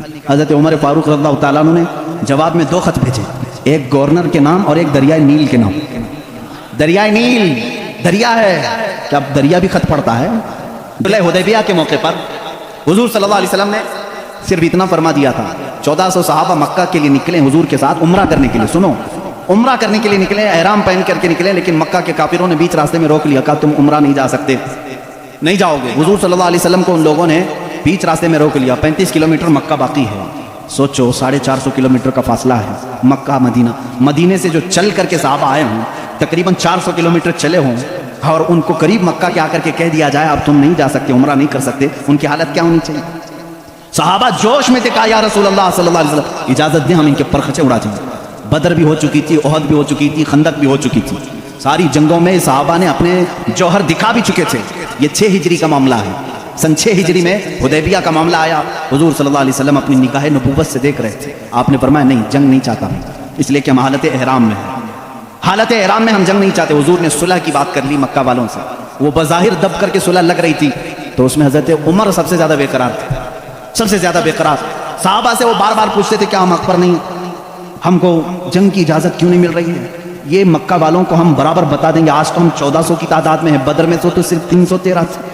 حضرت عمر فاروق رضی اللہ تعالیٰ عنہ نے جواب میں 2 خط بھیجے، ایک گورنر کے نام اور ایک دریائے نیل کے نام۔ دریائے نیل دریا ہے، کیا دریا بھی خط پڑتا ہے؟ صلح حدیبیہ کے موقع پر حضور صلی اللہ علیہ وسلم نے صرف اتنا فرما دیا تھا، 1400 صحابہ مکہ کے لیے نکلے حضور کے ساتھ عمرہ کرنے کے لیے۔ سنو، عمرہ کرنے کے لیے نکلے، احرام پہن کر کے نکلے، لیکن مکہ کے کافروں نے بیچ راستے میں روک لیا، کہا تم عمرہ نہیں جا سکتے، نہیں جاؤ گے۔ حضور صلی اللہ علیہ وسلم کو ان لوگوں نے بیچ راستے میں روک لیا۔ 35 کلومیٹر مکہ باقی ہے، سوچو 450 کلومیٹر کا فاصلہ ہے مکہ مدینہ۔ مدینے سے جو چل کر کے صحابہ آئے ہوں تقریباً 400 کلومیٹر چلے ہوں، اور ان کو قریب مکہ کے آ کر کے کہہ دیا جائے اب تم نہیں جا سکتے، عمرہ نہیں کر سکتے، ان کی حالت کیا ہونی چاہیے؟ صحابہ جوش میں تھے، کہا یا رسول اللہ صلی اللہ علیہ وسلم اجازت دیں ہم ان کے پرخچے اڑا جائیں۔ بدر بھی ہو چکی تھی، احد بھی ہو چکی تھی، خندق بھی ہو چکی تھی، ساری جنگوں میں صحابہ نے اپنے جوہر دکھا بھی چکے تھے۔ یہ 6 ہجری کا معاملہ ہے، سن 6 ہجری میں حدیبیہ کا معاملہ آیا۔ حضور صلی اللہ علیہ وسلم اپنی نگاہ نبوت سے دیکھ رہے تھے، آپ نے فرمایا نہیں، جنگ نہیں چاہتا میں، اس لیے کہ ہم حالت احرام میں ہیں، حالت احرام میں ہم جنگ نہیں چاہتے۔ حضور نے صلح کی بات کر لی مکہ والوں سے، وہ بظاہر دب کر کے صلح لگ رہی تھی، تو اس میں حضرت عمر سب سے زیادہ بے قرار تھے، سب سے زیادہ بے قرار۔ صحابہ سے وہ بار بار پوچھتے تھے کیا ہم حق پر نہیں، ہم کو جنگ کی اجازت کیوں نہیں مل رہی ہے؟ یہ مکہ والوں کو ہم برابر بتا دیں گے، آج تو ہم 1400 کی تعداد میں ہیں، بدر میں تو صرف 313 تھے،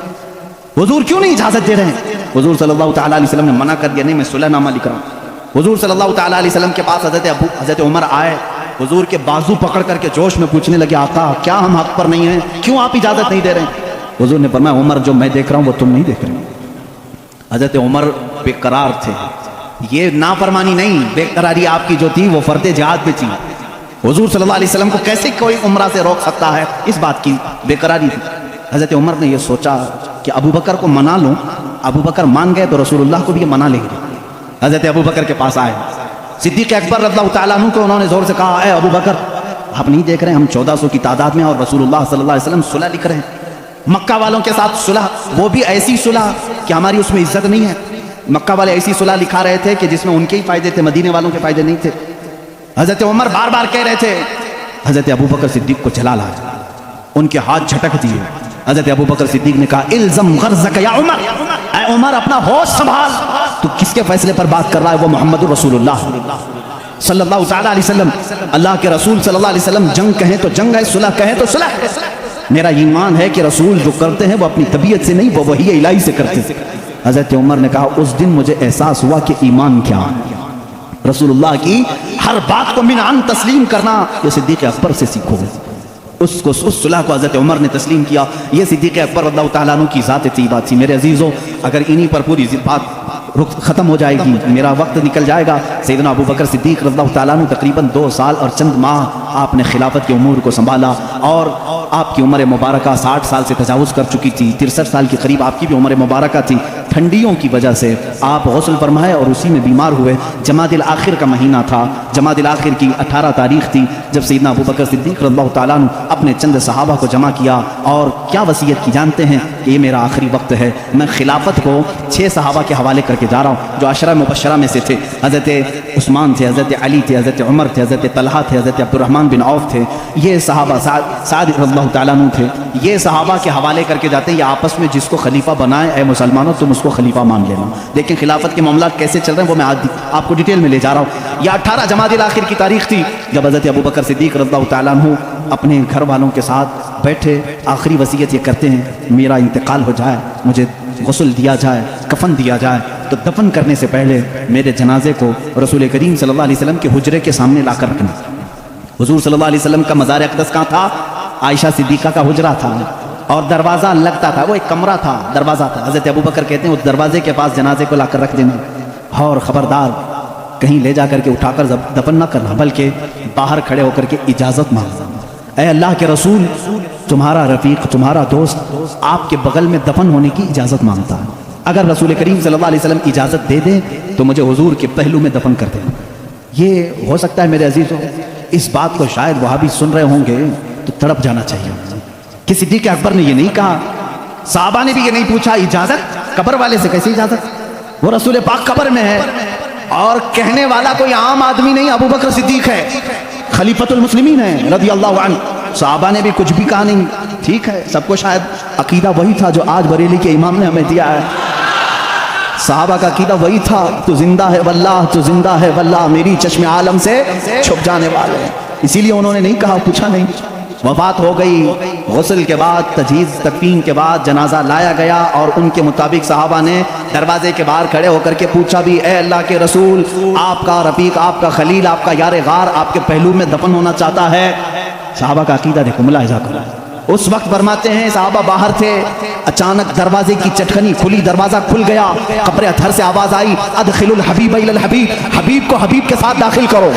حضور کیوں نہیں اجازت دے رہے ہیں؟ حضور صلی اللہ تعالیٰ علیہ وسلم نے منع کر دیا، نہیں میں صلح نامہ لکھ رہا ہوں۔ حضور صلی اللہ تعالیٰ علیہ وسلم کے پاس حضرت عمر آئے، حضور کے بازو پکڑ کر کے جوش میں پوچھنے لگے آقا کیا ہم حق پر نہیں ہیں، کیوں آپ اجازت نہیں دے رہے ہیں؟ حضور نے فرمایا عمر جو میں دیکھ رہا ہوں وہ تم نہیں دیکھ رہے ہو۔ حضرت عمر بے قرار تھے، یہ نافرمانی نہیں، بے قراری آپ کی جو تھی وہ فرد جہاد پہ تھی۔ حضور صلی اللہ علیہ وسلم کو کیسے کوئی عمرہ سے روک سکتا ہے، اس بات کی بے قراری تھی۔ حضرت عمر نے یہ سوچا کہ ابو بکر کو منا لوں، ابو بکر مان گئے تو رسول اللہ کو بھی یہ منا لیں گے۔ حضرت ابو بکر کے پاس آئے، صدیق اکبر رضی اللہ تعالیٰ عنہ کو انہوں نے زور سے کہا اے ابو بکر آپ نہیں دیکھ رہے ہیں ہم 1400 کی تعداد میں اور رسول اللہ صلی اللہ علیہ وسلم صلح لکھ رہے ہیں، مکہ والوں کے ساتھ صلح، وہ بھی ایسی صلح کہ ہماری اس میں عزت نہیں ہے۔ مکہ والے ایسی صلح لکھا رہے تھے کہ جس میں ان کے ہی فائدے تھے، مدینے والوں کے فائدے نہیں تھے۔ حضرت عمر بار بار کہہ رہے تھے، حضرت ابو بکر صدیق کو جلال آیا، ان کے ہاتھ جھٹک دیے۔ حضرت ابو بکر صدیق نے کہا الزم غرضک یا عمر، اے عمر اپنا ہوش سنبھال، تو کس کے فیصلے پر بات کر رہا ہے؟ وہ محمد رسول اللہ صلی اللہ تعالیٰ علیہ وسلم، اللہ کے رسول صلی اللہ علیہ وسلم، جنگ کہیں تو جنگ ہے، صلح کہیں تو صلح ہے۔ میرا ایمان ہے کہ رسول جو کرتے ہیں وہ اپنی طبیعت سے نہیں، وہ وحی الہی سے کرتے ہیں۔ حضرت عمر نے کہا اس دن مجھے احساس ہوا کہ ایمان کیا ہے، رسول اللہ کی ہر بات کو منعن تسلیم کرنا یہ صدیق اکبر سے سیکھو۔ اس صلح کو حضرت عمر نے تسلیم کیا، یہ صدیق اکبر رضی اللہ تعالیٰ عنہ کی ذات طیبہ تھی۔ میرے عزیزوں اگر انہی پر پوری بات ختم ہو جائے گی، میرا وقت نکل جائے گا۔ سیدنا ابو بکر صدیق رضی اللہ تعالیٰ عنہ تقریباً 2 سال اور چند ماہ آپ نے خلافت کے امور کو سنبھالا، اور آپ کی عمر مبارکہ 60 سال سے تجاوز کر چکی تھی، 63 سال کے قریب آپ کی بھی عمر مبارکہ تھی۔ ٹھنڈیوں کی وجہ سے آپ غسل فرمائے اور اسی میں بیمار ہوئے۔ جمادی الاخر کا مہینہ تھا، جمادی الاخر کی 18 تاریخ تھی جب سیدنا ابو بکر صدیق رضی اللہ تعالیٰ عنہ اپنے چند صحابہ کو جمع کیا اور کیا وصیت کی جانتے ہیں کہ یہ میرا آخری وقت ہے، میں خلافت کو 6 صحابہ کے حوالے کر کے جا رہا ہوں جو عشرہ مبشرہ میں سے تھے۔ حضرت عثمان تھے، حضرت علی تھے، حضرت عمر تھے، حضرت طلحہ تھے، حضرت عبد الرحمن بن عوف تھے، یہ صحابہ سعد رضی اللہ تعالیٰ عنہ تھے، یہ صحابہ کے حوالے کر کے جاتے ہیں، یہ آپس میں جس کو خلیفہ بنائے اے مسلمانوں تم اس کو خلیفہ مان لینا۔ لیکن خلافت کے معاملات کیسے چل رہے ہیں وہ میں آج آپ کو ڈیٹیل میں لے جا رہا ہوں۔ یہ 18 جمادی الاخر کی تاریخ تھی جب حضرت ابو بکر صدیق رضی اللہ تعالیٰ عنہ اپنے گھر والوں کے ساتھ بیٹھے، آخری وصیت یہ کرتے ہیں میرا انتقال ہو جائے، مجھے غسل دیا جائے، کفن دیا جائے، تو دفن کرنے سے پہلے میرے جنازے کو رسول کریم صلی اللہ علیہ وسلم کے حجرے کے سامنے لا کر رکھنا۔ حضور صلی اللہ علیہ وسلم کا مزار اقدس کہاں تھا؟ عائشہ صدیقہ کا حجرہ تھا، اور دروازہ لگتا تھا، وہ ایک کمرہ تھا، دروازہ تھا۔ حضرت ابو بکر کہتے ہیں اس دروازے کے پاس جنازے کو لا کر رکھ دینا، اور خبردار کہیں لے جا کر کے اٹھا کر دفن نہ کرنا، بلکہ باہر کھڑے ہو کر کے اجازت مانگنا، اے اللہ کے رسول تمہارا رفیق، تمہارا دوست آپ کے بغل میں دفن ہونے کی اجازت مانگتا ہے، اگر رسول کریم صلی اللہ علیہ وسلم اجازت دے دیں تو مجھے حضور کے پہلو میں دفن کر دیں۔ یہ ہو سکتا ہے میرے عزیزوں اس بات کو شاید وہاں بھی سن رہے ہوں گے تو تڑپ جانا چاہیے کہ صدیق اکبر نے یہ نہیں کہا، صحابہ نے بھی یہ نہیں پوچھا اجازت، قبر والے سے کیسی اجازت؟ وہ رسول پاک قبر میں ہے، اور کہنے والا کوئی عام آدمی نہیں، ابو بکر صدیق ہے، خلیفۃ المسلمین ہے رضی اللہ عنہ۔ صحابہ نے بھی کچھ بھی کہا نہیں، ٹھیک ہے، سب کو شاید عقیدہ وہی تھا جو آج بریلی کے امام نے ہمیں دیا ہے۔ صحابہ کا عقیدہ وہی تھا، تو زندہ ہے واللہ، تو زندہ ہے واللہ، میری چشم عالم سے چھپ جانے والے. اسی لیے انہوں نے نہیں کہا، پوچھا نہیں. وفات ہو گئی، غسل کے بعد، تجہیز تکفین کے بعد جنازہ لایا گیا، اور ان کے مطابق صحابہ نے دروازے کے باہر کھڑے ہو کر کے پوچھا بھی، اے اللہ کے رسول، آپ کا رفیق، آپ کا خلیل، آپ کا یار غار آپ کے پہلو میں دفن ہونا چاہتا ہے. صحابہ کا عقیدہ دیکھو، ملاحظہ کرو. اس وقت فرماتے ہیں صحابہ باہر تھے، اچانک دروازے کی چٹکنی کھلی، دروازہ کھل گیا، قبر اطہر سے آواز آئی، ادخلوا الحبیب الی الحبیب، حبیب کو حبیب کے ساتھ داخل کرو.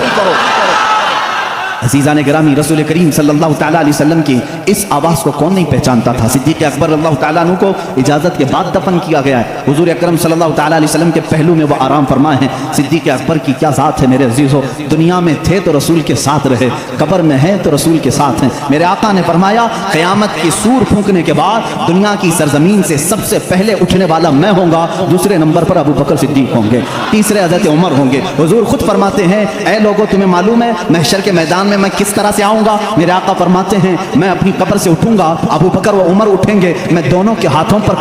عزیزان گرامی، رسول کریم صلی اللہ تعالیٰ علیہ وسلم کی اس آواز کو کون نہیں پہچانتا تھا؟ صدیق اکبر اللہ تعالیٰ عنہ کو اجازت کے بعد دفن کیا گیا ہے. حضور اکرم صلی اللہ تعالیٰ علیہ وسلم کے پہلو میں وہ آرام فرمائے ہیں. صدیق اکبر کی کیا ذات ہے میرے عزیزو، دنیا میں تھے تو رسول کے ساتھ رہے، قبر میں ہیں تو رسول کے ساتھ ہیں. میرے آقا نے فرمایا قیامت کی سور پھونکنے کے بعد دنیا کی سرزمین سے سب سے پہلے اٹھنے والا میں ہوں گا، دوسرے نمبر پر ابو بکر صدیق ہوں گے، تیسرے حضرت عمر ہوں گے. حضور خود فرماتے ہیں، اے لوگوں تمہیں معلوم ہے محشر کے میدان میں کس طرح سے آؤں گا؟ میرے آقا فرماتے ہیں میں اپنی قبر سے اٹھوں گا، ابو بکر و عمر اٹھیں گے، میں دونوں کے ہاتھوں پر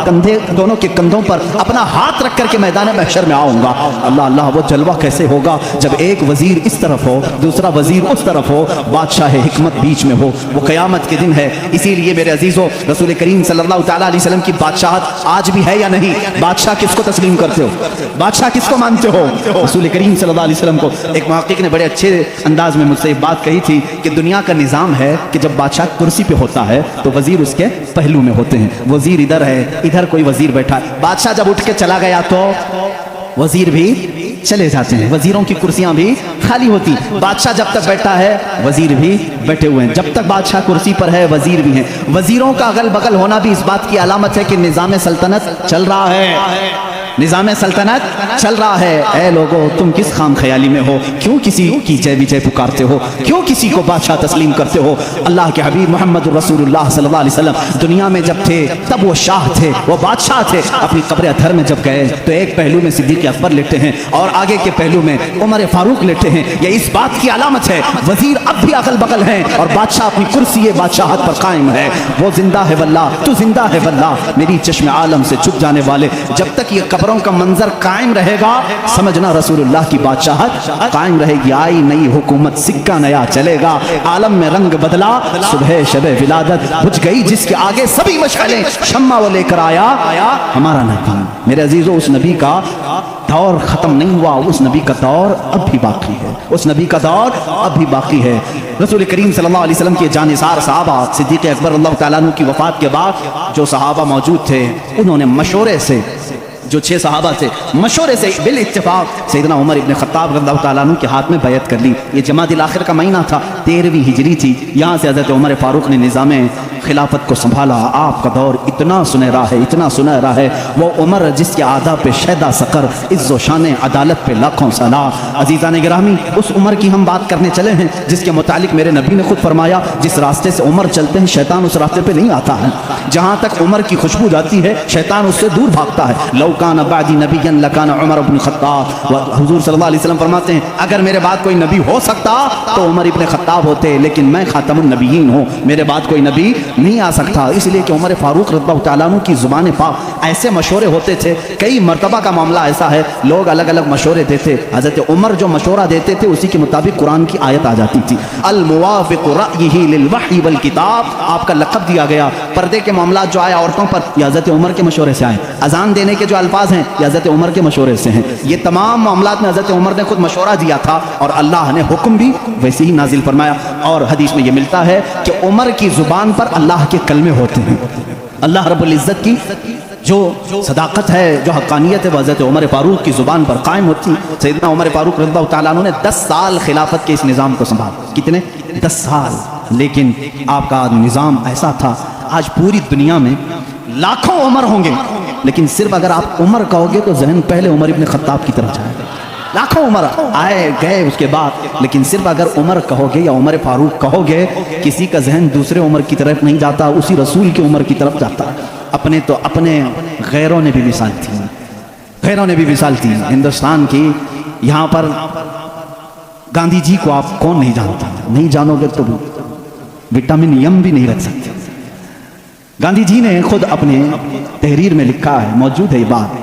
دونوں کے کندھوں پر اپنا ہاتھ رکھ کر کے میدان محشر میں آؤں گا. اللہ اللہ، وہ جلوہ کیسے ہوگا جب ایک وزیر اس طرف ہو، دوسرا وزیر اس طرف ہو، بادشاہ حکمت بیچ میں ہو. وہ قیامت کے دن ہے. اسی لیے میرے عزیزو، رسول کریم صلی اللہ تعالیٰ علیہ وسلم کی بادشاہت آج بھی ہے یا نہیں؟ بادشاہ کس کو تسلیم کرتے ہو؟ بادشاہ کس کو مانتے ہو؟ رسول کریم صلی اللہ علیہ وسلم کو. ایک محقق نے بڑے اچھے انداز میں مجھ سے ایک بات کہی تھی کہ دنیا کا نظام ہے کہ جب بادشاہ کرسی پہ ہوتا ہے تو وزیر اس کے پہلو میں ہوتے ہیں. وزیر ادھر ہے، ادھر کوئی وزیر بیٹھا ہے. بادشاہ جب اٹھ کے چلا گیا تو وزیر بھی چلے جاتے ہیں، وزیروں کی کرسیاں بھی خالی ہوتی. بادشاہ جب تک بیٹھا ہے وزیر بھی بیٹھے ہوئے ہیں. جب تک بادشاہ کرسی پر ہے وزیر بھی ہیں. وزیروں کا اگل بغل ہونا بھی اس بات کی علامت ہے کہ نظام سلطنت چل رہا ہے، نظام سلطنت چل رہا ہے. اے لوگو، تم کس خام خیالی میں ہو؟ کیوں کسی کی جے بھی جے پکارتے ہو؟ کیوں کسی کو بادشاہ تسلیم کرتے ہو؟ اللہ کے حبیب محمد رسول اللہ صلی اللہ علیہ وسلم دنیا میں جب تھے تب وہ شاہ تھے، وہ بادشاہ تھے. اپنی قبر اطہر میں جب گئے تو ایک پہلو میں صدیق اکبر لیٹے ہیں اور آگے کے پہلو میں عمر فاروق لیٹے ہیں. یہ اس بات کی علامت ہے وزیر اب بھی اگل بغل ہیں اور بادشاہ اپنی کرسی بادشاہت پر قائم ہے. وہ زندہ ہے واللہ، تو زندہ ہے واللہ، میری چشم عالم سے چھپ جانے والے. جب تک یہ قبروں کا منظر قائم رہے گا سمجھنا رسول اللہ کی بادشاہت قائم رہے گی. آئی نئی حکومت، سکہ نیا چلے گا، عالم میں رنگ بدلا، صبح شب ولادت بجھ گئی جس کے آگے سبھی مشعلیں، شمع وہ لے کر آیا ہمارا نبی. میرے عزیزو، اس نبی کا دور ختم نہیں ہوا، اس نبی کا دور اب بھی باقی ہے، اس نبی کا دور اب بھی باقی ہے. رسول کریم صلی اللہ علیہ وسلم کے جانثار صحابہ، صدیق اکبر اللہ تعالیٰ عنہ کی وفات کے بعد جو صحابہ موجود تھے انہوں نے مشورے سے، جو 6 صحابہ تھے، مشورے سے بالاتفاق سیدنا عمر ابن خطاب رضی اللہ تعالیٰ عنہ کے ہاتھ میں بیعت کر لی. یہ جمادی الاخر کا مہینہ تھا، 13ویں ہجری تھی. یہاں سے حضرت عمر فاروق نے نظام خلافت کو سنبھالا. آپ کا دور اتنا سنہرا ہے، اتنا سنہرا ہے. وہ عمر جس کے آدھا پہ شیدا سقر، عز و شان عدالت پہ لاکھوں سلام. عزیزان گرامی، اس عمر کی ہم بات کرنے چلے ہیں جس کے متعلق میرے نبی نے خود فرمایا جس راستے سے عمر چلتے ہیں شیطان اس راستے پہ نہیں آتا ہے. جہاں تک عمر کی خوشبو جاتی ہے شیطان اس سے دور بھاگتا ہے. لو کان بعدی نبی لکان عمر بن خطاب. حضور صلی اللہ علیہ وسلم فرماتے ہیں اگر میرے بعد کوئی نبی ہو سکتا تو عمر ابن خطاب ہوتے، لیکن میں خاتم النبیین ہوں، میرے بعد کوئی نبی نہیں آ سکتا. اس لیے کہ عمر فاروق رضی اللہ تعالیٰ عنہ کی زبان پاک ایسے مشورے ہوتے تھے. کئی مرتبہ کا معاملہ ایسا ہے لوگ الگ الگ مشورے دیتے، حضرت عمر جو مشورہ دیتے تھے اسی کے مطابق قرآن کی آیت آ جاتی تھی. الموافق رأیہ للوحی والکتاب، آپ کا لقب دیا گیا. پردے کے معاملات جو آئے عورتوں پر یہ حضرت عمر کے مشورے سے آئے. اذان دینے کے جو الفاظ ہیں یہ حضرت عمر کے مشورے سے ہیں. یہ تمام معاملات میں حضرت عمر نے خود مشورہ دیا تھا اور اللہ نے حکم بھی ویسے ہی نازل فرمایا. اور حدیث میں یہ ملتا ہے کہ عمر کی زبان پر اللہ کے کلمے ہوتے ہیں. اللہ رب العزت کی جو صداقت ہے، جو حقانیت ہے، وہ حضرت عمر فاروق کی زبان پر قائم ہوتی. سیدنا عمر فاروق رضی اللہ تعالیٰ عنہ نے 10 سال خلافت کے اس نظام کو سنبھالا. کتنے؟ 10 سال. لیکن آپ کا نظام ایسا تھا، آج پوری دنیا میں لاکھوں عمر ہوں گے لیکن صرف اگر آپ عمر کہو گے تو ذہن پہلے عمر ابن خطاب کی طرف جائے گا. لاکھوں عمر آئے گئے اس کے بعد، لیکن صرف اگر عمر کہو گے یا عمر فاروق کہو گے کسی کا ذہن دوسرے عمر کی طرف نہیں جاتا، اسی رسول کی عمر کی طرف جاتا. اپنے تو اپنے غیروں نے بھی مثال تھی، غیروں نے بھی مثال تھی. ہندوستان کی یہاں پر گاندھی جی کو آپ کون نہیں جانتا؟ نہیں جانو گے تو وٹامن یم بھی نہیں رکھ سکتے. گاندھی جی نے خود اپنے تحریر میں لکھا ہے، موجود ہے یہ بات.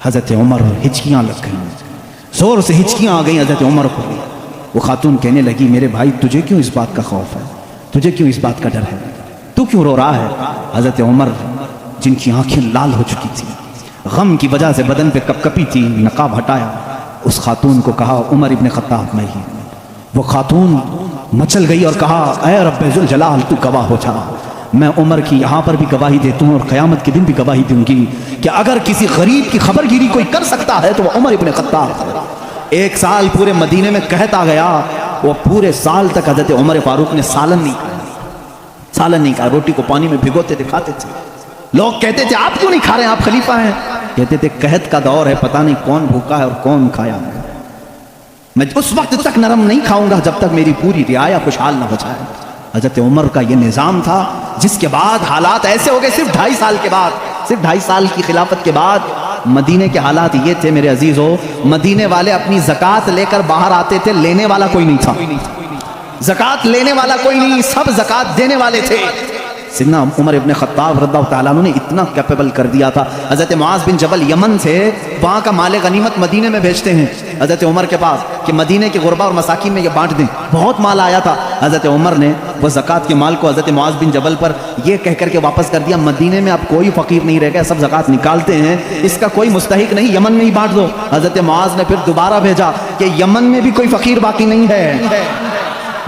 حضرت عمر ہچکیاں لگ گئیں، زور سے ہچکیاں آ گئیں حضرت عمر کو۔ وہ خاتون کہنے لگی میرے بھائی تجھے کیوں اس بات کا خوف ہے، تجھے کیوں اس بات کا ڈر ہے، تو کیوں رو رہا ہے؟ حضرت عمر جن کی آنکھیں لال ہو چکی تھی، غم کی وجہ سے بدن پہ کپ کپی تھی، نقاب ہٹایا، اس خاتون کو کہا عمر ابن خطاب میں ہی۔ وہ خاتون مچل گئی اور کہا اے رب ذوالجلال تو گواہ ہو جا، میں عمر کی یہاں پر بھی گواہی دیتا ہوں اور قیامت کے دن بھی گواہی دوں گی کہ اگر کسی غریب کی خبر گیری کوئی کر سکتا ہے تو وہ عمر ابن خطاب ہے۔ 1 سال پورے مدینے میں قحط آ گیا، وہ پورے سال تک حضرت عمر فاروق نے سالن نہیں کھایا، سالن نہیں کھایا، روٹی کو پانی میں بھگوتے تھے کھاتے تھے۔ لوگ کہتے تھے آپ کیوں نہیں کھا رہے ہیں، آپ خلیفہ ہیں؟ کہتے تھے قحط کا دور ہے، پتہ نہیں کون بھوکا ہے اور کون کھایا ہے، میں اس وقت تک نرم نہیں کھاؤں گا جب تک میری پوری رعایا خوشحال نہ ہو جائے۔ حضرت عمر کا یہ نظام تھا، جس کے بعد حالات ایسے ہو گئے، صرف 2.5 سال کے بعد، صرف 2.5 سال کی خلافت کے بعد مدینے کے حالات یہ تھے میرے عزیزو، مدینے والے اپنی زکوٰۃ لے کر باہر آتے تھے، لینے والا کوئی نہیں تھا، زکوٰۃ لینے والا کوئی نہیں، سب زکوٰۃ دینے والے تھے۔ سیدنا عمر ابن خطاب رضی اللہ تعالیٰ عنہ نے اتنا کیپیبل کر دیا تھا، حضرت معاذ بن جبل یمن سے وہاں کا مال غنیمت مدینے میں بھیجتے ہیں حضرت عمر کے پاس کہ مدینے کے غربا اور مساکین میں یہ بانٹ دیں، بہت مال آیا تھا۔ حضرت عمر نے وہ زکوٰۃ کے مال کو حضرت معاذ بن جبل پر یہ کہہ کر کے واپس کر دیا، مدینے میں اب کوئی فقیر نہیں رہ گیا، سب زکوٰۃ نکالتے ہیں، اس کا کوئی مستحق نہیں، یمن میں ہی بانٹ دو۔ حضرت معاذ نے پھر دوبارہ بھیجا کہ یمن میں بھی کوئی فقیر باقی نہیں ہے،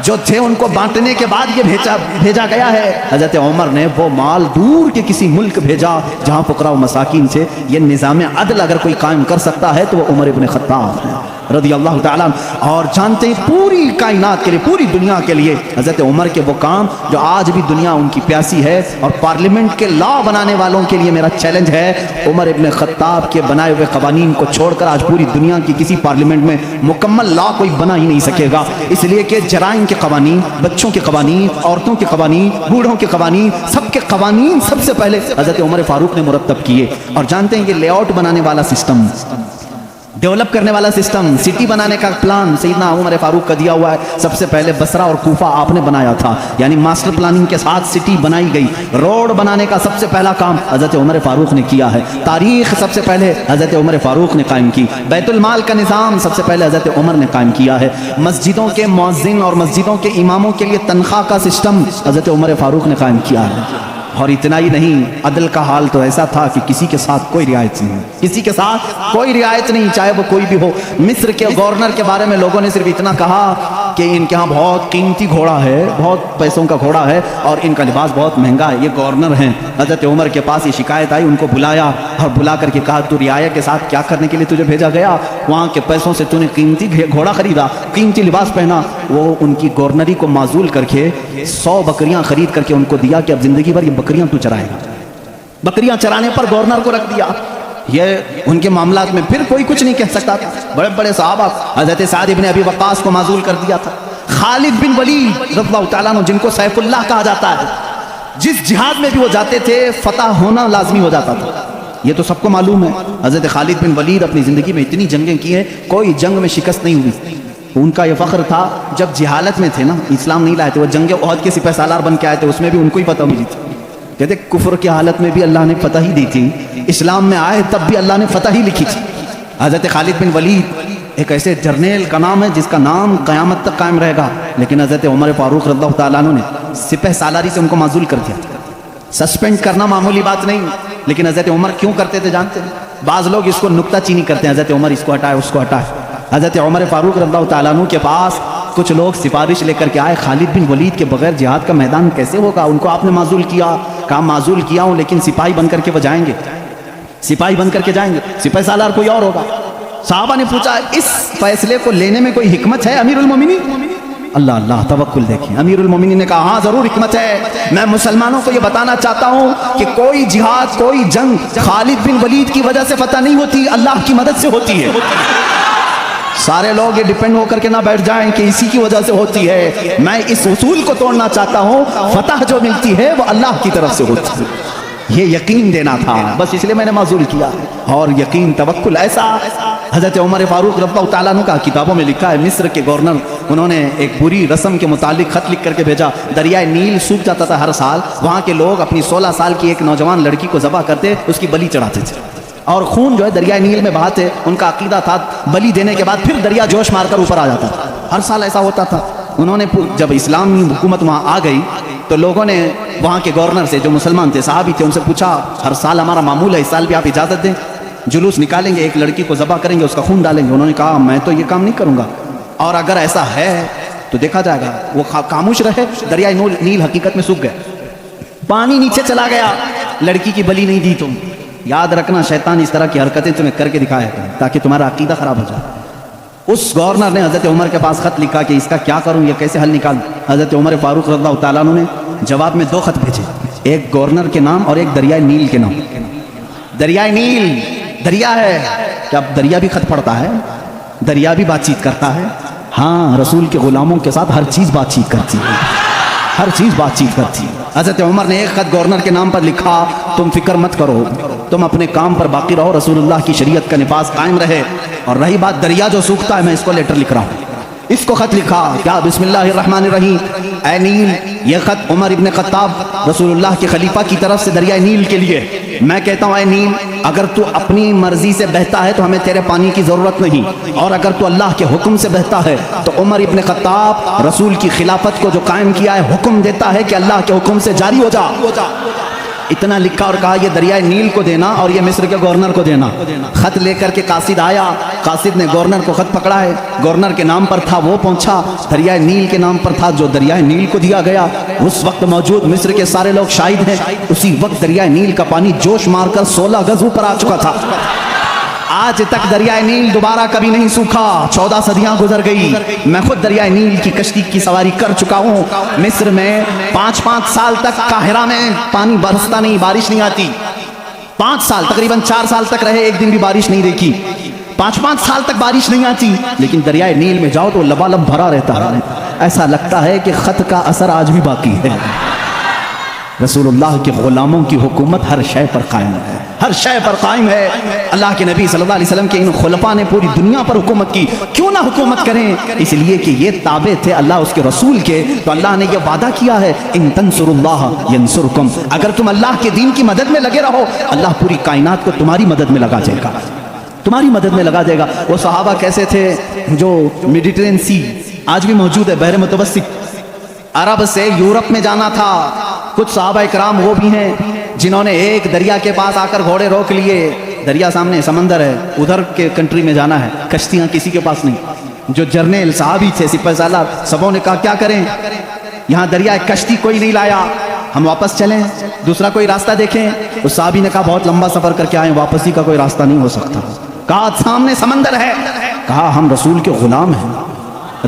جو تھے ان کو بانٹنے کے بعد یہ بھیجا گیا ہے۔ حضرت عمر نے وہ مال دور کے کسی ملک بھیجا جہاں فقراء و مساکین سے یہ نظام عدل اگر کوئی قائم کر سکتا ہے تو وہ عمر ابن خطاب ہے رضی اللہ تعالیٰ عنہ۔ اور جانتے ہیں پوری کائنات کے لیے، پوری دنیا کے لیے حضرت عمر کے وہ کام جو آج بھی دنیا ان کی پیاسی ہے، اور پارلیمنٹ کے لا بنانے والوں کے لیے میرا چیلنج ہے، عمر ابن خطاب کے بنائے ہوئے قوانین کو چھوڑ کر آج پوری دنیا کی کسی پارلیمنٹ میں مکمل لا کوئی بنا ہی نہیں سکے گا، اس لیے کہ جرائم کے قوانین، بچوں کے قوانین، عورتوں کے قوانین، بوڑھوں کے قوانین، سب کے قوانین سب سے پہلے حضرت عمر فاروق نے مرتب کیے۔ اور جانتے ہیں یہ لے آؤٹ بنانے والا سسٹم، ڈیولپ کرنے والا سسٹم، سٹی بنانے کا پلان سیدنا عمر فاروق کا دیا ہوا ہے، سب سے پہلے بصرہ اور کوفہ آپ نے بنایا تھا، یعنی ماسٹر پلاننگ کے ساتھ سٹی بنائی گئی۔ روڈ بنانے کا سب سے پہلا کام حضرت عمر فاروق نے کیا ہے، تاریخ سب سے پہلے حضرت عمر فاروق نے قائم کی، بیت المال کا نظام سب سے پہلے حضرت عمر نے قائم کیا ہے، مسجدوں کے مؤذن اور مسجدوں کے اماموں کے لیے تنخواہ کا سسٹم حضرت عمر فاروق نے قائم کیا ہے۔ اور اتنا ہی نہیں، عدل کا حال تو ایسا تھا کہ کسی کے ساتھ کوئی رعایت نہیں، کسی کے ساتھ کوئی رعایت نہیں، چاہے وہ کوئی بھی ہو۔ مصر کے گورنر کے بارے میں لوگوں نے صرف اتنا کہا کہ ان کے ہاں بہت قیمتی گھوڑا ہے، بہت پیسوں کا گھوڑا ہے اور ان کا لباس بہت مہنگا ہے، یہ گورنر ہیں۔ حضرت عمر کے پاس یہ شکایت آئی، ان کو بلایا اور بلا کر کے کہا تو رعایا کے ساتھ کیا کرنے کے لیے تجھے بھیجا گیا؟ وہاں کے پیسوں سے تو نے قیمتی گھوڑا خریدا، قیمتی لباس پہنا۔ وہ ان کی گورنری کو معزول کر کے 100 بکریاں خرید کر کے ان کو دیا کہ اب زندگی بھر یہ بکریاں تو چرائے گا۔ بکریاں چرانے پر گورنر کو رکھ دیا۔ یہ ان کے معاملات میں پھر کوئی کچھ نہیں کہہ سکتا تھا۔ بڑے بڑے صحابہ، حضرت سعد بن ابی وقاص کو معزول کر دیا تھا، خالد بن ولید رضی اللہ تعالیٰ عنہ جن کو سیف اللہ کہا جاتا ہے، جس جہاد میں بھی وہ جاتے تھے فتح ہونا لازمی ہو جاتا تھا، یہ تو سب کو معلوم ہے۔ حضرت خالد بن ولید اپنی زندگی میں اتنی جنگیں کی ہیں، کوئی جنگ میں شکست نہیں ہوئی۔ ان کا یہ فخر تھا جب جہالت میں تھے نا، اسلام نہیں لائے تھے، وہ جنگ احد کے سپہ سالار بن کے آئے تھے، اس میں بھی ان کو ہی فتح ملی تھی۔ کہتے کفر کی حالت میں بھی اللہ نے فتح ہی دی تھی، اسلام میں آئے تب بھی اللہ نے فتح ہی لکھی تھی۔ حضرت خالد بن ولید ایک ایسے جرنیل کا نام ہے جس کا نام قیامت تک قائم رہے گا، لیکن حضرت عمر فاروق رضی اللہ تعالیٰ عنہ نے سپہ سالاری سے ان کو معزول کر دیا۔ سسپینڈ کرنا معمولی بات نہیں، لیکن حضرت عمر کیوں کرتے تھے جانتے ہیں؟ بعض لوگ اس کو نکتہ چینی کرتے ہیں، حضرت عمر اس کو ہٹائے اس کو ہٹائے۔ حضرت عمر فاروق رضی اللہ تعالیٰ عنہ کے پاس کچھ لوگ سفارش لے کر کے آئے، خالد بن ولید کے بغیر جہاد کا میدان کیسے ہوگا؟ ان کو آپ نے معزول کیا، کہا معزول کیا ہوں لیکن سپاہی بن کر کے وہ جائیں گے، سپاہی بن کر کے جائیں گے، سپہ سالار کوئی اور ہوگا۔ صحابہ نے پوچھا اس فیصلے کو لینے میں کوئی حکمت ہے امیر المومنین؟ اللہ اللہ توکل دیکھیں، امیر المومنین نے کہا ہاں ضرور حکمت ہے، میں مسلمانوں کو یہ بتانا چاہتا ہوں کہ کوئی جہاد، کوئی جنگ خالد بن ولید کی وجہ سے فتح نہیں ہوتی، اللہ کی مدد سے ہوتی ہے۔ سارے لوگ یہ ڈیپینڈ ہو کر کے نہ بیٹھ جائیں کہ اسی کی وجہ سے ہوتی ہے، میں اس اصول کو توڑنا چاہتا ہوں، فتح جو ملتی ہے وہ اللہ کی طرف سے ہوتی ہے، یہ یقین دینا تھا، بس اس لیے میں نے معزول کیا۔ اور یقین توکل ایسا حضرت عمر فاروق رضی اللہ تعالیٰ عنہ کا کتابوں میں لکھا ہے، مصر کے گورنر انہوں نے ایک بری رسم کے متعلق خط لکھ کر کے بھیجا، دریائے نیل سوکھ جاتا تھا ہر سال، وہاں کے لوگ اپنی 16 سال کی ایک نوجوان لڑکی کو ذبح کرتے، اس کی بلی چڑھاتے تھے، اور خون جو ہے دریائے نیل میں بہاتے. ان کا عقیدہ تھا بلی دینے کے بعد پھر دریا جوش مار کر اوپر آ جاتا تھا. ہر سال ایسا ہوتا تھا. انہوں نے جب اسلامی حکومت وہاں آ گئی تو لوگوں نے وہاں کے گورنر سے جو مسلمان تھے صحابی تھے ان سے پوچھا ہر سال ہمارا معمول ہے اس سال بھی آپ اجازت دیں جلوس نکالیں گے ایک لڑکی کو ذبح کریں گے اس کا خون ڈالیں گے. انہوں نے کہا میں تو یہ کام نہیں کروں گا اور اگر ایسا ہے تو دیکھا جائے گا. وہ خاموش رہے. دریائے نیل حقیقت میں سوکھ گیا پانی نیچے چلا گیا. لڑکی کی بلی نہیں دی تم. یاد رکھنا شیطان اس طرح کی حرکتیں تمہیں کر کے دکھایا کرے تاکہ تمہارا عقیدہ خراب ہو جائے. اس گورنر نے حضرت عمر کے پاس خط لکھا کہ اس کا کیا کروں یہ کیسے حل نکالوں. حضرت عمر فاروق رضی اللہ تعالیٰ عنہ نے جواب میں 2 خط بھیجے ایک گورنر کے نام اور ایک دریائے نیل کے نام. دریائے نیل دریا ہے کہ اب دریا بھی خط پڑتا ہے دریا بھی بات چیت کرتا ہے. ہاں رسول کے غلاموں کے ساتھ ہر چیز بات چیت کرتی ہے ہر چیز بات چیت کرتی ہے. حضرت عمر نے ایک خط گورنر کے نام پر لکھا تم فکر مت کرو تم اپنے کام پر باقی رہو رسول اللہ کی شریعت کا نفاذ قائم رہے. اور رہی بات دریا جو سوکھتا ہے میں اس کو لیٹر لکھ رہا ہوں. اس کو خط لکھا کیا بسم اللہ الرحمن الرحیم اے نیل. یہ خط عمر ابن خطاب رسول اللہ کے خلیفہ کی طرف سے دریائے نیل کے لیے. میں کہتا ہوں اے نیل اگر تو اپنی مرضی سے بہتا ہے تو ہمیں تیرے پانی کی ضرورت نہیں اور اگر تو اللہ کے حکم سے بہتا ہے تو عمر ابن خطاب رسول کی خلافت کو جو قائم کیا ہے حکم دیتا ہے کہ اللہ کے حکم سے جاری ہو جا. اتنا لکھا اور کہا یہ دریائے نیل کو دینا اور یہ مصر کے گورنر کو دینا. خط لے کر کے قاصد آیا. قاصد نے گورنر کو خط پکڑا ہے. گورنر کے نام پر تھا وہ پہنچا. دریائے نیل کے نام پر تھا جو دریائے نیل کو دیا گیا. اس وقت موجود مصر کے سارے لوگ شاہد ہیں. اسی وقت دریائے نیل کا پانی جوش مار کر 16 گز اوپر آ چکا تھا. آج تک دریائے نیل دوبارہ کبھی نہیں سوکھا. 14 صدیاں گزر گئی. میں خود دریائے نیل کی کشتی کی سواری کر چکا ہوں. مصر میں 5 سال تک قاہرہ میں پانی برستا نہیں بارش نہیں آتی. 5 سال تقریباً 4 سال تک رہے ایک دن بھی بارش نہیں دیکھی. 5 سال تک بارش نہیں آتی. لیکن دریائے نیل میں جاؤ تو لبالب بھرا رہتا ہے. ایسا لگتا ہے کہ خط کا اثر آج بھی باقی ہے. رسول اللہ کے غلاموں کی حکومت ہر شے پر قائم ہے ہر شے پر قائم ہے. اللہ کے نبی صلی اللہ علیہ وسلم کے ان خلفاء نے پوری دنیا پر حکومت کی. کیوں نہ حکومت کریں؟ اس لیے کہ یہ تابع تھے اللہ اس کے رسول کے. تو اللہ نے یہ وعدہ کیا ہے ان تنصروا اللہ ینصرکم. اگر تم اللہ کے دین کی مدد میں لگے رہو اللہ پوری کائنات کو تمہاری مدد میں لگا دے گا تمہاری مدد میں لگا دے گا. وہ صحابہ کیسے تھے جو میڈیٹرین سی آج بھی موجود ہے بحر متوسط عرب سے یورپ میں جانا تھا. کچھ صحابہ اکرام وہ بھی ہیں جنہوں نے ایک دریا کے پاس آ کر گھوڑے روک لیے. دریا سامنے سمندر ہے ادھر کے کنٹری میں جانا ہے کشتیاں کسی کے پاس نہیں. جو جرنیل صحابی تھے سپہ سالار سبوں نے کہا کیا کریں یہاں دریا کشتی کوئی نہیں لایا ہم واپس چلیں دوسرا کوئی راستہ دیکھیں. اس صحابی نے کہا بہت لمبا سفر کر کے آئے واپسی کا کوئی راستہ نہیں ہو سکتا. کہا سامنے سمندر ہے. کہا ہم رسول کے غلام ہیں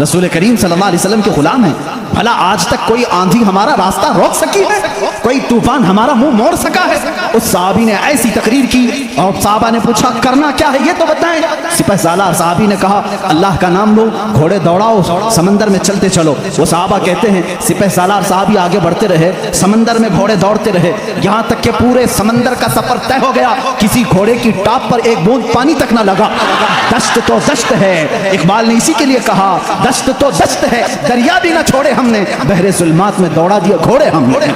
رسول کریم صلی اللہ علیہ وسلم کے غلام ہیں. بھلا آج تک کوئی آندھی ہمارا راستہ روک سکی ہے کوئی طوفان ہمارا منہ موڑ سکا ہے؟ اس صحابی نے ایسی تقریر کی اور صحابہ نے پوچھا کرنا کیا ہے یہ تو بتائیں. سپہ سالار صحابی نے کہا اللہ کا نام لو گھوڑے دوڑاؤ سمندر میں چلتے چلو. وہ صحابہ کہتے ہیں سپہ سالار صحابی آگے بڑھتے رہے سمندر میں گھوڑے دوڑتے رہے یہاں تک کہ پورے سمندر کا سفر طے ہو گیا. کسی گھوڑے کی ٹاپ پر ایک بوند پانی تک نہ لگا. دشت تو دشت ہے اقبال نے اسی کے لیے کہا دشت تو دشت ہے دریا بھی نہ چھوڑے ہم نے بحر ظلمات میں دوڑا دیا گھوڑے ہم نے.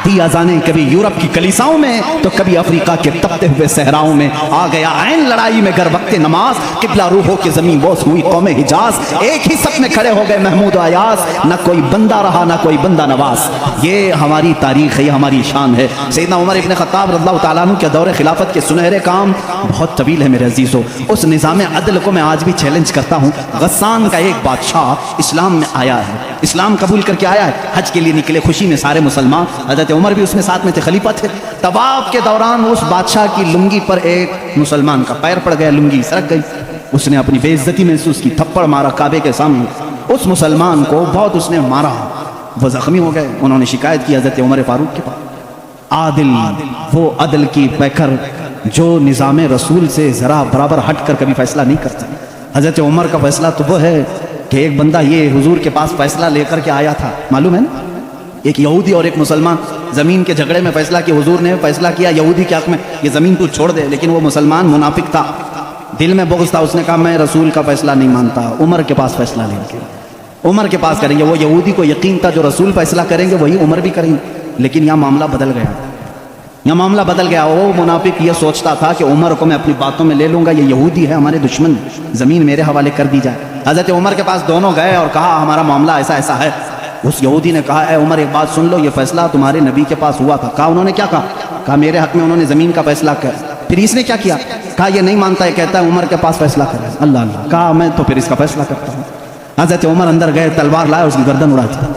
دی اذانیں کبھی یورپ کی کلیساؤں میں تو کبھی افریقہ کے تپتے ہوئے صحراؤں میں. آ گیا عین لڑائی میں گر وقت نماز قبلہ روحوں کی زمین بوس ہوئی قوم حجاز. ایک ہی صف میں کھڑے ہو گئے محمود و ایاز نہ کوئی بندہ رہا نہ کوئی بندہ نواز. یہ ہماری تاریخ ہے یہ ہماری شان ہے. سیدنا عمر ابن خطاب رضی اللہ تعالیٰ عنہ کے دور خلافت کے سنہرے کام بہت طویل ہے میرے عزیزو. اس نظام عدل کو میں آج بھی چیلنج کرتا ہوں. غسان کا ایک بادشاہ اسلام میں آیا ہے اسلام قبول کر کے آیا ہے. حج کے لیے نکلے خوشی میں سارے مسلمان حضرت عمر بھی اس میں ساتھ میں تھے خلیفہ تھے. طواف کے دوران اس بادشاہ کی لنگی پر ایک مسلمان کا پیر پڑ گیا لنگی سرک گئی. اس نے اپنی بے عزتی محسوس کی تھپڑ مارا کعبے کے سامنے. اس مسلمان کو بہت اس نے مارا وہ زخمی ہو گئے. انہوں نے شکایت کی حضرت عمر فاروق کے پاس. عادل وہ عدل کی پیکر جو نظام رسول سے ذرا برابر ہٹ کر کبھی فیصلہ نہیں کرتا. حضرت عمر کا فیصلہ تو وہ ہے کہ ایک بندہ یہ حضور کے پاس فیصلہ لے کر کے آیا تھا معلوم ہے نا. ایک یہودی اور ایک مسلمان زمین کے جھگڑے میں فیصلہ کیا. حضور نے فیصلہ کیا یہودی کے حق میں یہ زمین تو چھوڑ دے. لیکن وہ مسلمان منافق تھا دل میں بغض تھا. اس نے کہا میں رسول کا فیصلہ نہیں مانتا عمر کے پاس فیصلہ لیں گے عمر کے پاس کریں گے. وہ یہودی کو یقین تھا جو رسول فیصلہ کریں گے وہی عمر بھی کریں گے. لیکن یہاں معاملہ بدل گیا. یہ معاملہ بدل گیا. وہ منافق یہ سوچتا تھا کہ عمر کو میں اپنی باتوں میں لے لوں گا, یہ یہودی ہے ہمارے دشمن, زمین میرے حوالے کر دی جائے. حضرت عمر کے پاس دونوں گئے اور کہا ہمارا معاملہ ایسا ایسا ہے. اس یہودی نے کہا اے عمر ایک بات سن لو, یہ فیصلہ تمہارے نبی کے پاس ہوا تھا. کہا انہوں نے کیا کہا؟ کہا میرے حق میں انہوں نے زمین کا فیصلہ کیا. پھر اس نے کیا کیا؟ کہا یہ نہیں مانتا ہے, کہتا ہے عمر کے پاس فیصلہ کر. اللہ اللہ. کہا میں تو پھر اس کا فیصلہ کرتا ہوں. حضرت عمر اندر گئے, تلوار لائے, اس کی گردن اڑا دی.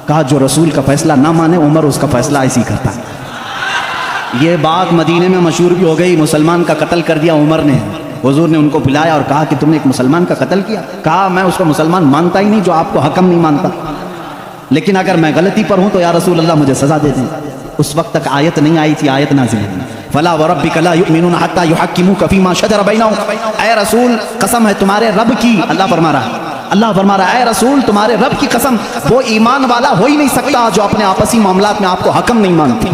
کہا جو رسول کا فیصلہ نہ مانے عمر اس کا فیصلہ ایسی کرتا ہے. یہ بات مدینے میں مشہور بھی ہو گئی. مسلمان کا قتل کر دیا عمر نے. حضور نے ان کو بلایا اور کہا کہ تم نے ایک مسلمان کا قتل کیا. کہا میں اس کو مسلمان مانتا ہی نہیں جو آپ کو حکم نہیں مانتا, لیکن اگر میں غلطی پر ہوں تو یا رسول اللہ مجھے سزا دے دیں. اس وقت تک آیت نہیں آئی تھی, آیت نازل ہوئی فلا وربک لا یؤمنون حتی یحکموک فیما شجر بینہم. اے رسول قسم ہے تمہارے رب کی, اللہ فرما رہا ہے, اللہ فرما رہا ہے اے رسول تمہارے رب کی قسم, وہ ایمان والا ہو ہی نہیں سکتا جو اپنے آپسی معاملات میں آپ کو حکم نہیں مانتے.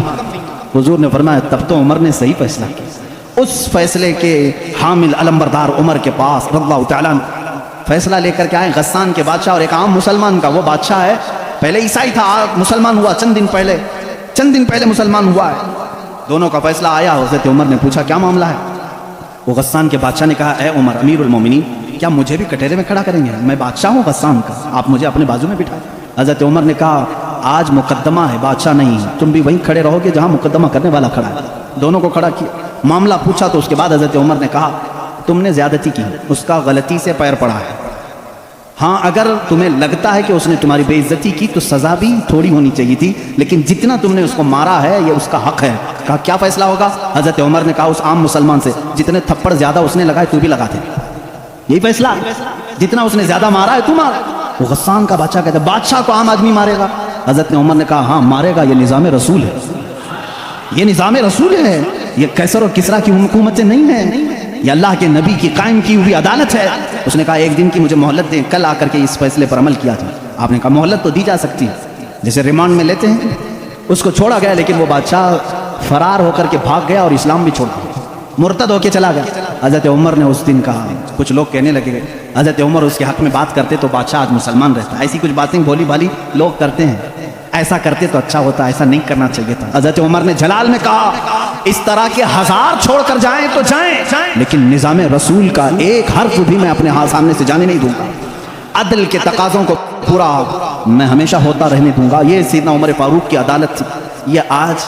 حضور نے فرمایا تب تو عمر نے صحیح فیصلہ کیا. اس فیصلے کے حامل علمبردار عمر کے پاس رضی اللہ تعالیٰ فیصلہ لے کر کے آئے غسان کے بادشاہ اور ایک عام مسلمان کا. وہ بادشاہ ہے پہلے عیسائی تھا, مسلمان ہوا چند دن پہلے مسلمان ہوا ہے. دونوں کا فیصلہ آیا. حضرت عمر نے پوچھا کیا معاملہ ہے؟ وہ غسان کے بادشاہ نے کہا اے عمر امیر المومنین, کیا مجھے بھی کٹہرے میں کھڑا کریں گے؟ میں بادشاہ ہوں غسان کا, آپ مجھے اپنے بازو میں بٹھائیں. حضرت عمر نے کہا آج مقدمہ ہے, بادشاہ نہیں, تم بھی وہیں کھڑے رہو گے جہاں مقدمہ کرنے والا کھڑا ہے. دونوں کو کھڑا کیا, معاملہ پوچھا تو اس کے بعد حضرت عمر نے کہا تم نے زیادتی کی, اس کا غلطی سے پیر پڑا ہے. ہاں اگر تمہیں لگتا ہے کہ اس نے تمہاری بے عزتی کی تو سزا بھی تھوڑی ہونی چاہیے تھی, لیکن جتنا تم نے اس کو مارا ہے یہ اس کا حق ہے. کہا کیا فیصلہ ہوگا؟ حضرت عمر نے کہا اس عام مسلمان سے جتنے تھپڑ زیادہ اس نے لگائے تو بھی لگا دے, یہی فیصلہ, جتنا اس نے زیادہ مارا ہے تو مار. وہ غسان کا بادشاہ کہتا ہے بادشاہ کو عام آدمی مارے گا؟ حضرت عمر نے کہا ہاں مارے گا, یہ نظام رسول ہے, یہ نظام رسول ہے, یہ کیسر اور کسرا کی حکومتیں نہیں ہیں, یہ اللہ کے نبی کی قائم کی ہوئی عدالت ہے. اس نے کہا ایک دن کی مجھے مہلت دیں, کل آ کر کے اس فیصلے پر عمل کیا جائے. آپ نے کہا مہلت تو دی جا سکتی ہے, جیسے ریمانڈ میں لیتے ہیں. اس کو چھوڑا گیا, لیکن وہ بادشاہ فرار ہو کر کے بھاگ گیا اور اسلام بھی چھوڑ دیا, مرتد ہو کے چلا گیا. حضرت عمر نے اس دن کہا, کچھ لوگ کہنے لگے حضرت عمر اس کے حق میں بات کرتے تو بادشاہ آج مسلمان رہتا. ایسی کچھ باتیں بھولی بھالی لوگ کرتے ہیں, ایسا کرتے تو اچھا ہوتا, ایسا نہیں کرنا چاہیے تھا. حضرت عمر نے جلال میں کہا اس طرح کے 1000 چھوڑ کر جائیں تو جائیں, لیکن نظام رسول کا ایک حرف بھی میں اپنے ہاتھ سامنے سے جانے نہیں دوں گا. عدل کے تقاضوں کو پورا میں ہمیشہ ہوتا رہنے دوں گا. یہ سیدنا عمر فاروق کی عدالت تھی. یہ آج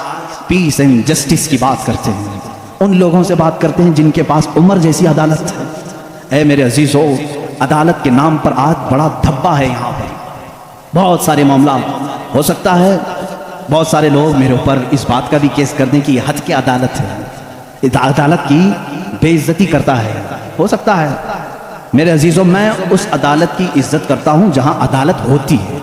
پیس اینڈ جسٹس کی بات کرتے ہیں, ان لوگوں سے بات کرتے ہیں جن کے پاس عمر جیسی عدالت ہے. اے میرے عزیزو, عدالت کے نام پر آج بڑا دھبا ہے. یہاں پر بہت سارے معاملات, ہو سکتا ہے بہت سارے لوگ میرے اوپر اس بات کا بھی کیس کر دیں کہ یہ حد کی عدالت ہے, عدالت کی بے عزتی کرتا ہے. ہو سکتا ہے میرے عزیزوں, میں اس عدالت کی عزت کرتا ہوں جہاں عدالت ہوتی ہے.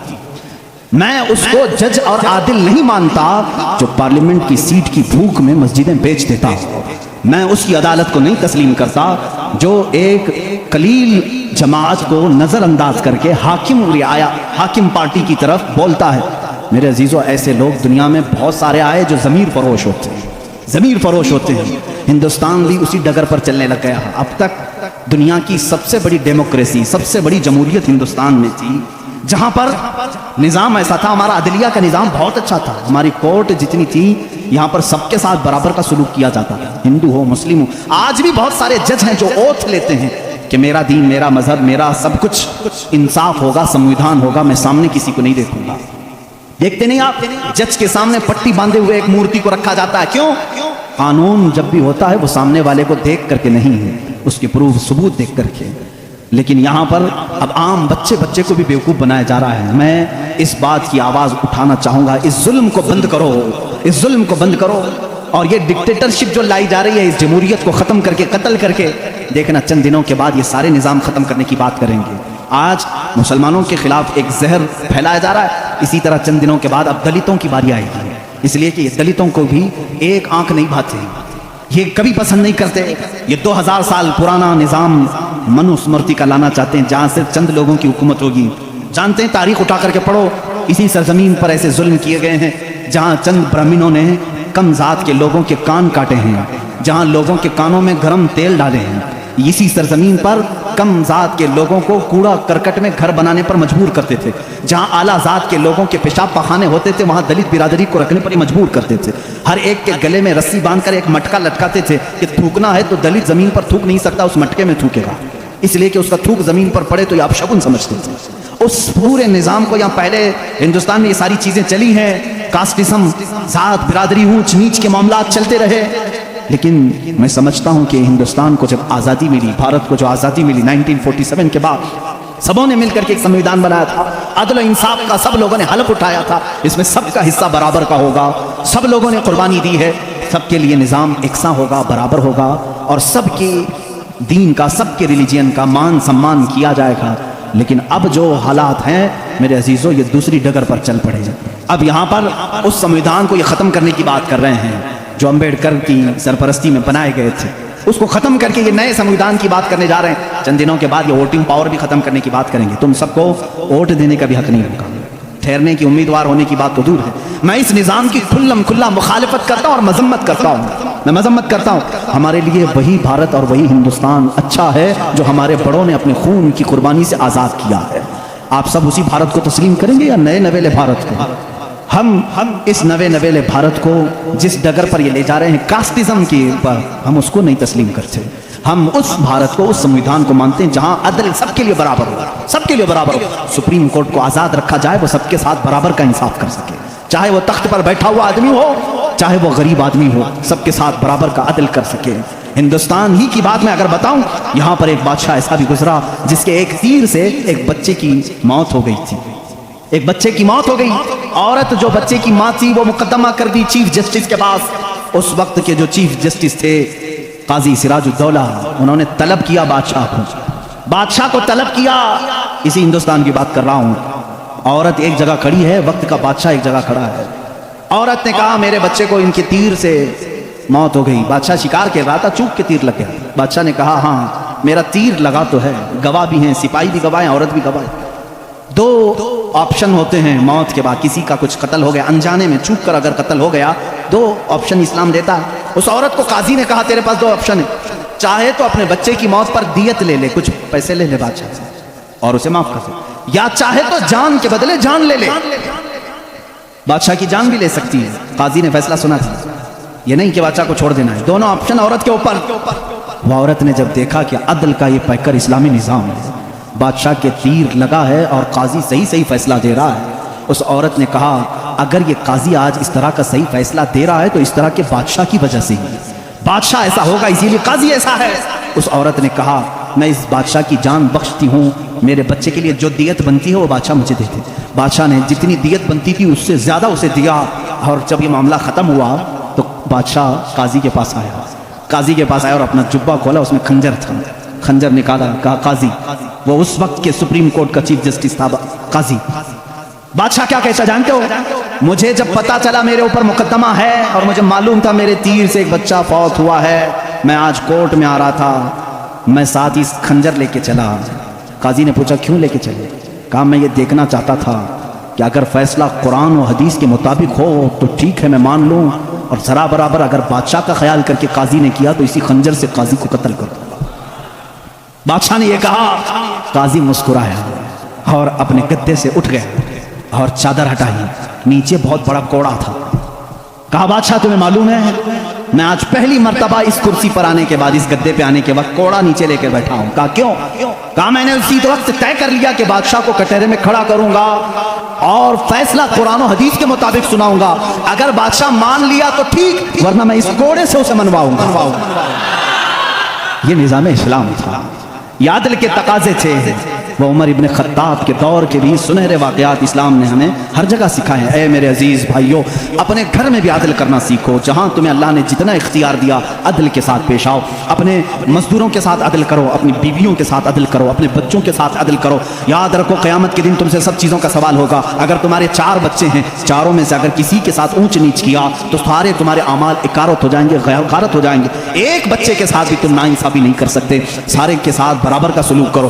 میں اس کو جج اور عادل نہیں مانتا جو پارلیمنٹ کی سیٹ کی بھوک میں مسجدیں بیچ دیتا. میں اس کی عدالت کو نہیں تسلیم کرتا جو ایک قلیل جماعت کو نظر انداز کر کے حاکم پارٹی کی طرف بولتا ہے. میرے عزیزو, ایسے لوگ دنیا میں بہت سارے آئے جو ضمیر فروش ہوتے ہیں. ہندوستان بھی اسی ڈگر پر چلنے لگ گیا. اب تک دنیا کی سب سے بڑی ڈیموکریسی, سب سے بڑی جمہوریت ہندوستان میں تھی, جہاں پر نظام ایسا تھا, ہمارا عدلیہ کا نظام بہت اچھا تھا, ہماری کورٹ جتنی تھی یہاں پر سب کے ساتھ برابر کا سلوک کیا جاتا تھا, ہندو ہو مسلم ہو. آج بھی بہت سارے جج ہیں جو اوتھ لیتے ہیں کہ میرا دین, میرا مذہب, میرا سب کچھ انصاف ہوگا, سنویدھان ہوگا, میں سامنے کسی کو نہیں دیکھوں گا. دیکھتے نہیں آپ, جج کے سامنے پٹی باندھے ہوئے ایک مورتی کو رکھا جاتا ہے. کیوں؟ قانون جب بھی ہوتا ہے وہ سامنے والے کو دیکھ کر کے نہیں ہے, اس کے پروف ثبوت دیکھ کر کے. لیکن یہاں پر اب عام بچے کو بھی بیوقوف بنایا جا رہا ہے. میں اس بات کی آواز اٹھانا چاہوں گا, اس ظلم کو بند کرو, اس ظلم کو بند کرو. اور یہ ڈکٹیٹرشپ جو لائی جا رہی ہے, اس جمہوریت کو ختم کر کے, قتل کر کے, دیکھنا چند دنوں کے بعد یہ سارے نظام ختم کرنے کی بات کریں گے. آج مسلمانوں کے خلاف ایک زہر پھیلایا جا رہا ہے, اسی طرح چند دنوں کے بعد اب دلتوں کی باری آئے گی. اس لیے کہ یہ دلتوں کو بھی ایک آنکھ نہیں بھاتے, یہ کبھی پسند نہیں کرتے. یہ 2000 سال پرانا نظام منو اسمرتی کا لانا چاہتے ہیں, جہاں صرف چند لوگوں کی حکومت ہوگی. جانتے ہیں, تاریخ اٹھا کر کے پڑھو, اسی سرزمین پر ایسے ظلم کیے گئے ہیں جہاں چند برہمنوں نے کم ذات کے لوگوں کے کان کاٹے ہیں, جہاں لوگوں کے کانوں میں گرم تیل ڈالے ہیں. اسی سرزمین پر کم ذات کے لوگوں کو کوڑا کرکٹ میں گھر بنانے پر مجبور کرتے تھے، جہاں اعلیٰ ذات کے لوگوں کے پیشاب پخانے ہوتے تھے وہاں دلت برادری کو رکھنے پر ہی مجبور کرتے تھے۔ ہر ایک کے گلے میں رسی باندھ کر ایک مٹکا لٹکاتے تھے کہ تھوکنا ہے تو دلت زمین پر تھوک نہیں سکتا، اس مٹکے میں تھوکے گا، اس لیے کہ اس کا تھوک زمین پر پڑے تو یہ آپ شگن سمجھتے تھے۔ اس پورے نظام کو، یہاں پہلے ہندوستان میں یہ ساری چیزیں چلی ہیں، کاسٹزم، ذات برادری، اونچ نیچ کے معاملات چلتے رہے، لیکن میں سمجھتا ہوں کہ ہندوستان کو جب آزادی ملی، بھارت کو جو آزادی ملی 1947 کے بعد، سبوں نے مل کر کے ایک سمویدھان بنایا تھا، عدل و انصاف کا سب لوگوں نے حلف اٹھایا تھا، اس میں سب کا حصہ برابر کا ہوگا، سب لوگوں نے قربانی دی ہے، سب کے لیے نظام یکساں ہوگا، برابر ہوگا، اور سب کی دین کا، سب کے ریلیجین کا مان سمان کیا جائے گا۔ لیکن اب جو حالات ہیں میرے عزیزوں، یہ دوسری ڈگر پر چل پڑے ہیں۔ اب یہاں پر اس سمویدھان کو یہ ختم کرنے کی بات کر رہے ہیں جو امبیڈکر کی سرپرستی میں بنائے گئے تھے، اس کو ختم کر کے یہ نئے سمویدھان کی بات کرنے جا رہے ہیں۔ چند دنوں کے بعد یہ ووٹنگ پاور بھی ختم کرنے کی بات کریں گے، تم سب کو ووٹ دینے کا بھی حق نہیں ہوگا، ٹھہرنے کی امیدوار ہونے کی بات تو دور ہے۔ میں اس نظام کی کھلم کھلا مخالفت کرتا ہوں اور مذمت کرتا ہوں، میں مذمت کرتا ہوں۔ ہمارے لیے وہی بھارت اور وہی ہندوستان اچھا ہے جو ہمارے بڑوں نے اپنے خون کی قربانی سے آزاد کیا ہے۔ آپ سب اسی بھارت کو تسلیم کریں گے یا نئے نویلے بھارت کو؟ ہم اس نوے نویلے بھارت کو جس ڈگر پر یہ لے جا رہے ہیں کاسٹزم کے اوپر، ہم اس کو نہیں تسلیم کرتے۔ ہم اس بھارت کو، اس سمویدھان کو مانتے ہیں جہاں عدل سب کے لیے برابر ہو، سب کے لیے برابر ہو۔ سپریم کورٹ کو آزاد رکھا جائے، وہ سب کے ساتھ برابر کا انصاف کر سکے، چاہے وہ تخت پر بیٹھا ہوا آدمی ہو، چاہے وہ غریب آدمی ہو، سب کے ساتھ برابر کا عدل کر سکے۔ ہندوستان ہی کی بات میں اگر بتاؤں، یہاں پر ایک بادشاہ ایسا بھی گزرا جس کے ایک تیر سے ایک بچے کی موت ہو گئی تھی، ایک بچے کی موت ہو گئی۔ عورت جو بچے کی ماں تھی وہ مقدمہ کر دی چیف جسٹس کے پاس۔ اس وقت کے جو چیف جسٹس تھے قاضی سراج الدولہ، انہوں نے طلب کیا بادشاہ کو طلب کیا، اسی ہندوستان کی بات کر رہا ہوں۔ عورت ایک جگہ کھڑی ہے، وقت کا بادشاہ ایک جگہ کھڑا ہے۔ عورت نے کہا میرے بچے کو ان کے تیر سے موت ہو گئی۔ بادشاہ شکار کر رہا تھا، چوک کے تیر لگ گیا۔ بادشاہ نے کہا ہاں میرا تیر لگا تو ہے، گواہ بھی ہیں، سپاہی بھی گواہ ہیں، عورت بھی گواہ ہے۔ دو آپشن ہوتے ہیں موت کے بعد، کسی کا کچھ قتل ہو گیا انجانے میں، چوک کر اگر قتل ہو گیا، دو آپشن اسلام دیتا ہے۔ اس عورت کو قاضی نے کہا تیرے پاس دو آپشن ہے، چاہے تو اپنے بچے کی موت پر دیت لے لے، کچھ پیسے لے لے بادشاہ سے اور اسے معاف کر دے، یا چاہے تو جان کے بدلے جان لے لے، بادشاہ کی جان بھی لے سکتی ہے۔ قاضی نے فیصلہ سنا تھا، یہ نہیں کہ بادشاہ کو چھوڑ دینا ہے، دونوں آپشن عورت کے اوپر۔ وہ عورت نے جب دیکھا کہ عدل کا یہ پیکر اسلامی نظام ہے، بادشاہ کے تیر لگا ہے اور قاضی صحیح فیصلہ دے رہا ہے، اس عورت نے کہا اگر یہ قاضی آج اس طرح کا صحیح فیصلہ دے رہا ہے تو اس طرح کے بادشاہ کی وجہ سے ہی، بادشاہ ایسا ہوگا اسی لیے قاضی ایسا ہے۔ اس عورت نے کہا میں اس بادشاہ کی جان بخشتی ہوں، میرے بچے کے لیے جو دیت بنتی ہے وہ بادشاہ مجھے دے دے۔ بادشاہ نے جتنی دیت بنتی تھی اس سے زیادہ اسے دیا، اور جب یہ معاملہ ختم ہوا تو بادشاہ قاضی کے پاس آیا اور اپنا جبہ کھولا، اس میں خنجر تھا، خنجر نکالا، کہا قاضی، وہ اس وقت کے سپریم کورٹ کا چیف جسٹس تھا قاضی۔ بادشاہ کیا کہتا جانتے ہو؟ مجھے جب پتا چلا میرے اوپر مقدمہ ہے اور مجھے معلوم تھا میرے تیر سے ایک بچہ فوت ہوا ہے، میں آج کورٹ میں آ رہا تھا، میں ساتھ ہی خنجر لے کے چلا۔ قاضی نے پوچھا کیوں لے کے چلے؟ کہا میں یہ دیکھنا چاہتا تھا کہ اگر فیصلہ قرآن و حدیث کے مطابق ہو تو ٹھیک ہے میں مان لوں، اور ذرا برابر اگر بادشاہ کا خیال کر کے قاضی نے کیا تو اسی خنجر سے قاضی کو قتل کر دوں۔ بادشاہ نے یہ کہا، قاضی مسکرایا اور اپنے گدے سے اٹھ گیا اور چادر ہٹائی، نیچے بہت بڑا کوڑا تھا۔ کہا بادشاہ تمہیں معلوم ہے میں آج پہلی مرتبہ اس کرسی پر آنے کے بعد، اس گدے پہ آنے کے وقت کوڑا نیچے لے کے بیٹھا ہوں۔ کہا کیوں؟ کہا میں نے اسی وقت طے کر لیا کہ بادشاہ کو کٹہرے میں کھڑا کروں گا اور فیصلہ قرآن و حدیث کے مطابق سناؤں گا، اگر بادشاہ مان لیا تو ٹھیک، ورنہ میں اس کوڑے سے اسے منواؤں گا۔ یہ نظام اسلام تھا، یہ عدل کے تقاضے تھے۔ وہ عمر ابن خطاب کے دور کے بھی سنہرے واقعات اسلام نے ہمیں ہر جگہ سکھائے ہیں۔ اے میرے عزیز بھائیو، اپنے گھر میں بھی عدل کرنا سیکھو، جہاں تمہیں اللہ نے جتنا اختیار دیا عدل کے ساتھ پیش آؤ، اپنے مزدوروں کے ساتھ عدل کرو، اپنی بیویوں کے ساتھ عدل کرو، اپنے بچوں کے ساتھ عدل کرو۔ یاد رکھو قیامت کے دن تم سے سب چیزوں کا سوال ہوگا۔ اگر تمہارے 4 بچے ہیں، چاروں میں سے اگر کسی کے ساتھ اونچ نیچ کیا تو سارے تمہارے اعمال اکارت ہو جائیں گے، غارت ہو جائیں گے۔ ایک بچے کے ساتھ بھی تم ناانصافی نہیں کر سکتے، سارے کے ساتھ برابر کا سلوک کرو۔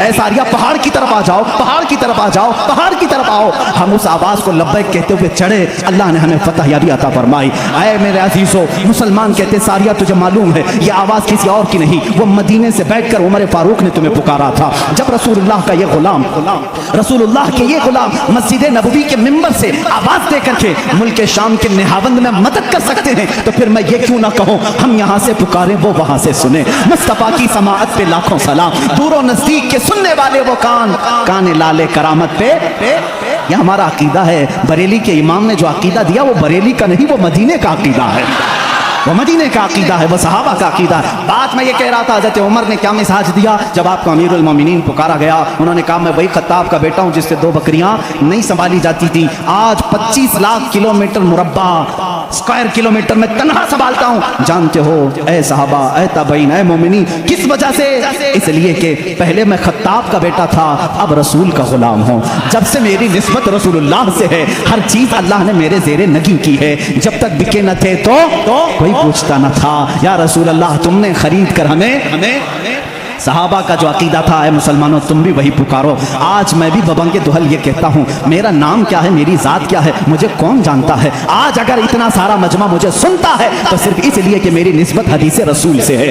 اے ساریہ پہاڑ کی طرف آ جاؤ، پہاڑ کی طرف آ جاؤ، پہاڑ کی طرف آؤ۔ ہم اس آواز کو لبیک کہتے ہوئے چڑھے، اللہ نے ہمیں فتح یابی عطا فرمائی۔ اے میرے عزیزو، مسلمان کہتے ساریہ تجھے معلوم ہے یہ آواز کسی اور کی نہیں، وہ مدینے سے بیٹھ کر عمر فاروق نے تمہیں پکارا تھا۔ جب رسول اللہ کا یہ غلام، رسول اللہ کے یہ غلام مسجد نبوی کے ممبر سے آواز دے کر کے ملک شام کے نہاوند میں مدد کر سکتے ہیں، تو پھر میں یہ کیوں نہ کہوں ہم یہاں سے پکاریں وہ وہاں سے سنیں۔ مصطفیٰ کی سماعت پہ لاکھوں سلام، دور و نزدیک کے سننے والے وہ کان لالے کرامت پہ۔ یہ ہمارا عقیدہ ہے، بریلی کے امام نے جو عقیدہ دیا وہ بریلی کا نہیں، وہ مدینے کا عقیدہ ہے، وہ مدینے کا عقیدہ ہے، وہ صحابہ کا عقیدہ ہے۔ بات میں یہ کہہ رہا تھا حضرت عمر نے کیا مزاج دیا جب آپ کو امیر المومنین پکارا گیا، انہوں نے کہا میں وہی خطاب کا بیٹا ہوں جس سے 2 بکریاں نہیں سنبھالی جاتی تھی، آج 25 لاکھ کلومیٹر مربع اسکوائر کلومیٹر میں تنہا سنبھالتا ہوں۔ جانتے ہو اے صحابہ، اے تابعین، اے مومنین، کس وجہ سے؟ اس لیے کہ پہلے میں خطاب کا بیٹا تھا، اب رسول کا غلام ہوں۔ جب سے میری نسبت رسول اللہ سے ہے، ہر چیز اللہ نے میرے زیر نگی کی ہے۔ جب تک بکے نہ تھے تو کوئی پوچھتا نہ تھا، یا رسول اللہ تم نے خرید کر ہمیں۔ صحابہ کا جو عقیدہ تھا، اے مسلمانوں تم بھی وہی پکارو۔ آج میں بھی ببنگ دہل یہ کہتا ہوں، میرا نام کیا ہے، میری ذات کیا ہے، مجھے کون جانتا ہے؟ آج اگر اتنا سارا مجمع مجھے سنتا ہے تو صرف اس لیے کہ میری نسبت حدیث رسول سے ہے۔